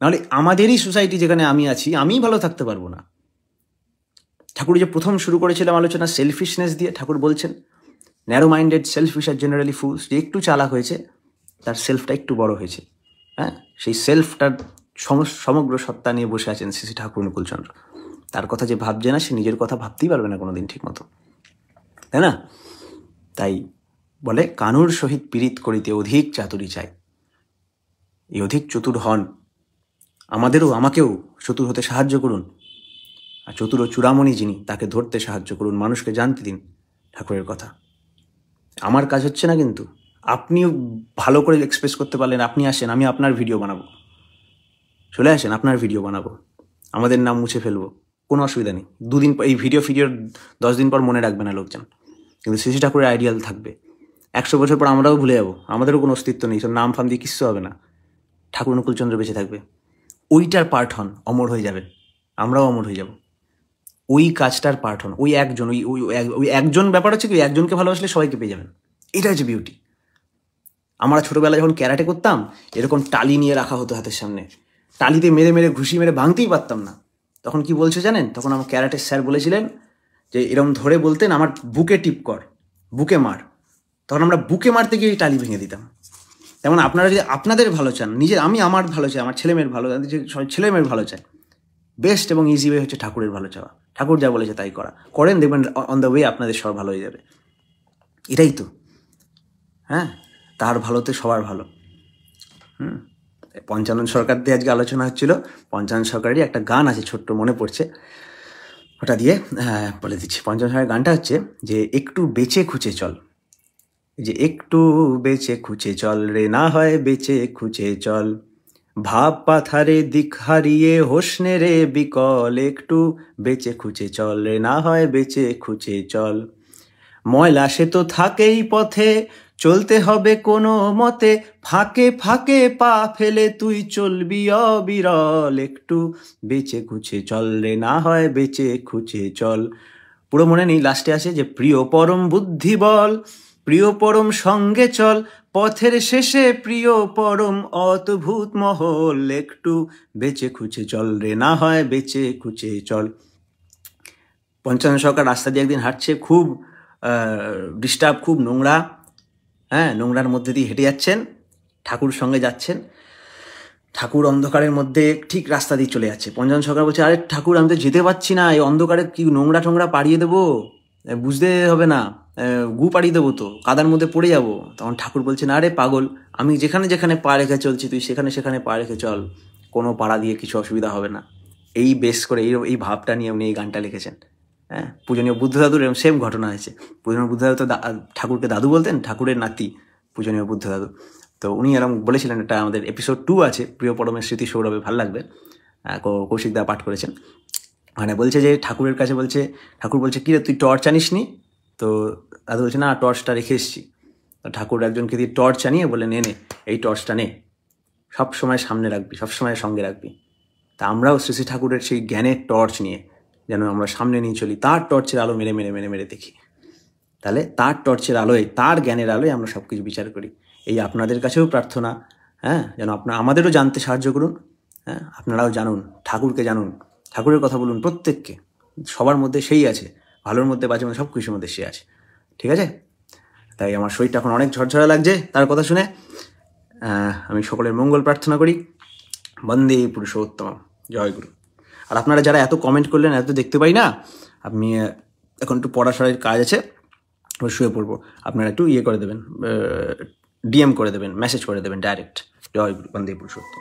নাহলে আমাদেরই সোসাইটি যেখানে আমি আছি, আমিই ভালো থাকতে পারবো না। ঠাকুর যে প্রথম শুরু করেছিলাম আলোচনা সেলফিশনেস দিয়ে, ঠাকুর বলছেন narrow minded shellfish are generally fools, যে একটু চালাক হয়েছে তার সেলফটা একটু বড় হয়েছে। হ্যাঁ, সেই সেলফটার সমগ্র সত্তা নিয়ে বসে আছেন শ্রী শ্রী ঠাকুর অনুকূলচন্দ্র। তার কথা যে ভাবছে না, সে নিজের কথা ভাবতেই পারবে না কোনোদিন ঠিক মতো, তাই না? তাই বলে কানুর সহিত পীড়িত করিতে অধিক চাতুরি চাই। এই অধিক চতুর হন, আমাকেও চতুর হতে সাহায্য করুন। আর চতুর ও চূড়ামণি যিনি, তাকে ধরতে সাহায্য করুন, মানুষকে জানতে দিন ঠাকুরের কথা। আমার কাজ হচ্ছে না, কিন্তু আপনিও ভালো করে এক্সপ্রেস করতে পারলেন, আপনি আসেন, আমি আপনার ভিডিও বানাবো, চলে আসেন, আপনার ভিডিও বানাবো, আমাদের নাম মুছে ফেলবো, কোনো অসুবিধা নেই। দুদিন পর এই ভিডিও 10 দিন পর মনে রাখবে না লোকজন, কিন্তু শ্রী শ্রী ঠাকুরের আইডিয়াল থাকবে। 100 বছর পর আমরাও ভুলে যাবো, আমাদেরও কোনো অস্তিত্ব নেই, সব নাম ফাম দিয়ে কিচ্ছু হবে না, ঠাকুর অনুকূলচন্দ্র বেঁচে থাকবে। ওইটার পার্ট হন, অমর হয়ে যাবেন, আমরাও অমর হয়ে যাব। ওই কাজটার পার্ট হন, ওই একজন, ওই একজন ব্যাপার হচ্ছে কি, ওই একজনকে ভালোবাসলে সবাইকে পেয়ে যাবেন, এটা হচ্ছে বিউটি। আমরা ছোটোবেলায় যখন ক্যারাটে করতাম, এরকম টালি নিয়ে রাখা হতো হাতের সামনে, টালিতে মেরে মেরে ঘুষি মেরে ভাঙতেই পারতাম না। তখন কি বলছে জানেন? তখন আমার ক্যারাটের স্যার বলেছিলেন যে এরকম ধরে বলতেন, আমার বুকে টিপ কর, বুকে মার। তখন আমরা বুকে মারতে গিয়ে টালি ভেঙে দিতাম। তেমন আপনারা যদি আপনাদের ভালো চান, আমি আমার ভালো চাই, আমার ছেলেমেয়ের ভালো, ছেলেমেয়ের ভালো চাই, বেস্ট এবং ইজি ওয়ে হচ্ছে ঠাকুরের ভালো চাওয়া। ঠাকুর যা বলেছে তাই করেন, দেখবেন অন দ্য ওয়ে আপনাদের সব ভালো হয়ে যাবে। এটাই তো, হ্যাঁ, তার ভালোতে সবার ভালো। পঞ্চানন সরকার দিয়ে আজকে আলোচনা হচ্ছিল, পঞ্চানন সরকারেরই একটা গান আছে, ছোট্ট মনে পড়ছে, ওটা দিয়ে বলে দিচ্ছি। পঞ্চানন সরকারের গানটা হচ্ছে যে একটু বেঁচে খুঁচে চল, যে একটু বেঁচে খুঁচে চল রে, না হয় বেঁচে খুঁচে চল, ভাব পাথারে দিক হারিয়ে হোসনে রে বিকল, একটু বেঁচে খুঁচে চল রে, না হয় বেঁচে খুঁচে চল। ময়লা সে তো থাকেই পথে, চলতে হবে কোনো মতে, ফাঁকে ফাঁকে পা ফেলে তুই চলবি অবিরল, একটু বেঁচে খুঁচে চল রে, না হয় বেঁচে খুঁচে চল। পুরো মনে নেই, লাস্টে আসে যে প্রিয় পরম বুদ্ধি বল, প্রিয় পরম সঙ্গে চল, পথের শেষে প্রিয় পরম অদ্ভুত মহল, একটু বেঁচে খুঁচে চল রে, না হয় বেঁচে খুঁচে চল। পঞ্চানন সরকার রাস্তা দিয়ে একদিন হাঁটছে, খুব ডিস্টার্ব, খুব নোংরা, হ্যাঁ, নোংরার মধ্যে দিয়ে হেঁটে যাচ্ছেন, ঠাকুর সঙ্গে যাচ্ছেন। ঠাকুর অন্ধকারের মধ্যে ঠিক রাস্তা দিয়ে চলে যাচ্ছে। পঞ্চানন সরকার বলছে, আরে ঠাকুর আমি তো যেতে পারছি না, এই অন্ধকারে কি নোংরা টোংরা পাড়িয়ে দেবো, বুঝতে হবে না, গু পাড়িয়ে দেবো তো, কাদার মধ্যে পড়ে যাবো। তখন ঠাকুর বলছে, না রে পাগল, আমি যেখানে যেখানে পা রেখে চলছি তুই সেখানে সেখানে পা রেখে চল, কোনো পাড়া দিয়ে কিছু অসুবিধা হবে না। এই বেশ করে এই ভাবটা নিয়ে উনি এই গানটা লিখেছেন। হ্যাঁ, পূজনীয় বুদ্ধ দাদুর এরকম সেম ঘটনা হয়েছে। পূজনীয় বুদ্ধ দাদু তো ঠাকুরকে দাদু বলতেন, ঠাকুরের নাতি পূজনীয় বুদ্ধ দাদু। তো উনি এরকম বলেছিলেন, এটা আমাদের এপিসোড 2 আছে, প্রিয় পরমের স্মৃতি সৌরভে, ভালো লাগবে, কৌশিক দা পাঠ করেছেন। মানে বলছে যে ঠাকুরের কাছে বলছে, ঠাকুর বলছে, কী রে তুই টর্চ আনিস নি? তো দাদু বলছে, না টর্চটা রেখে এসছি। তো ঠাকুর একজনকে দিয়ে টর্চ আনিয়ে বলে, নে এই টর্চটা নে, সব সময় সামনে রাখবি, সব সময় সঙ্গে রাখবি। তা আমরাও শ্রী শ্রী ঠাকুরের সেই জ্ঞানের টর্চ নিয়ে যেন আমরা সামনে নিয়ে চলি, তার টর্চের আলো মেরে মেরে মেরে মেরে দেখি, তাহলে তার টর্চের আলোয়, তার জ্ঞানের আলোয় আমরা সব কিছু বিচার করি। এই আপনাদের কাছেও প্রার্থনা, হ্যাঁ, যেন আমাদেরও জানতে সাহায্য করুন, হ্যাঁ, আপনারাও জানুন, ঠাকুরকে জানুন, ঠাকুরের কথা বলুন প্রত্যেককে, সবার মধ্যে সেই আছে, ভালোর মধ্যে বাজে মধ্যে সব কিছুর মধ্যে সে আছে, ঠিক আছে? তাই আমার শরীরটা এখন অনেক ঝরঝরা লাগছে তার কথা শুনে। আমি সকলের মঙ্গল প্রার্থনা করি। বন্দে পুরুষোত্তম, জয় গুরু। আর আপনারা যারা এত কমেন্ট করলেন, এত দেখতে পাই না, আমি এখন একটু পড়াশোনার কাজ আছে, শুয়ে পড়বো, আপনারা একটু ইয়ে করে দেবেন, ডিএম করে দেবেন, মেসেজ করে দেবেন ডাইরেক্ট। জয় গুরু, বন্দে পুরুষোত্তম।